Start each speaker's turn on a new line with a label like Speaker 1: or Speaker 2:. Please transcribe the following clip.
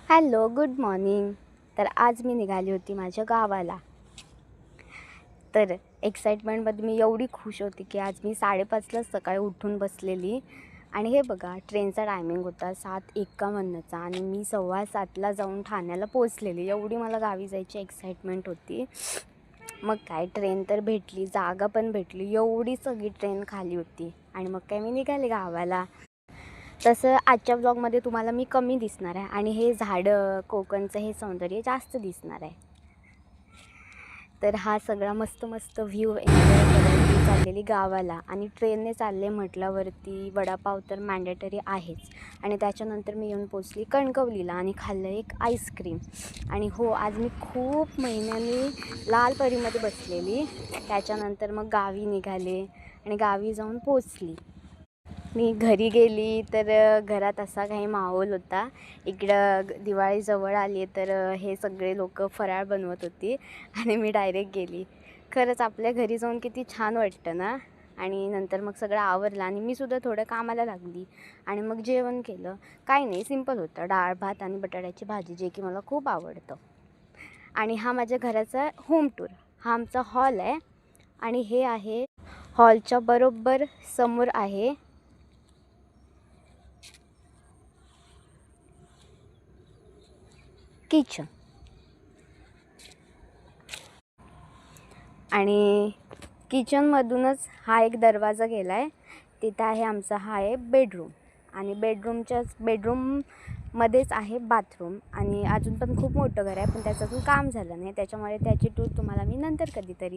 Speaker 1: Hello, good morning. तर आज मी निघाली होती माझ्या गावाला. तर एक्साइटमेंटमध्ये मी एवढी खुश होती की आज मी 5:30लाच सकाळी उठून बसलेली. आणि हे बघा, ट्रेनचा टायमिंग होता 7:51चा आणि मी 7:15ला जाऊन ठाण्याला पोचलेली. एवढी मला गावी जायची एक्साइटमेंट होती. मग काय, ट्रेन तर भेटली, जागा पण भेटली. एवढी सगळी ट्रेन खाली होती आणि मग काय मी निघाले गावाला. तसं आजच्या व्लॉगमध्ये तुम्हाला मी कमी दिसणार आहे आणि हे झाडं, कोकणचं हे सौंदर्य जास्त दिसणार आहे. तर हा सगळा मस्त मस्त व्ह्यू एन्जॉय करत मी चाललेली गावाला. आणि ट्रेनने चालले म्हटल्यावरती वडापाव तर मॅन्डेटरी आहेच. आणि त्याच्यानंतर मी येऊन पोचली कणकवलीला आणि खाल्लं एक आईस्क्रीम. आणि हो, आज मी खूप महिन्यांनी लालपरीमध्ये बसलेली. त्याच्यानंतर मग गावी निघाले आणि गावी जाऊन पोचली. मी घरी गेली तर घरात असा काही माहोल होता. इकडं दिवाळी जवळ आली तर हे सगळे लोक फराळ बनवत होती आणि मी डायरेक्ट गेली. खरंच आपल्या घरी जाऊन किती छान वाटतं ना. आणि नंतर मग सगळं आवरलं आणि मी सुद्धा थोडं कामाला लागली आणि मग जेवण केलं. काही नाही, सिंपल होतं, डाळ भात आणि बटाट्याची भाजी, जे की मला खूप आवडतं. आणि हा माझ्या घराचा होम टूर. हा आमचा हॉल आहे आणि हे आहे हॉलच्या बरोबर समोर आहे किचन. आणि किचनमधूनच हा एक दरवाजा गेला आहे. तिथं आहे आमचा हा आहे बेडरूम. आणि बेडरूममध्येच आहे बाथरूम. आणि अजून पण खूप मोठं घर आहे, पण त्याचं अजून काम झालं नाही, त्याच्यामुळे त्याची टूर तुम्हाला मी नंतर कधीतरी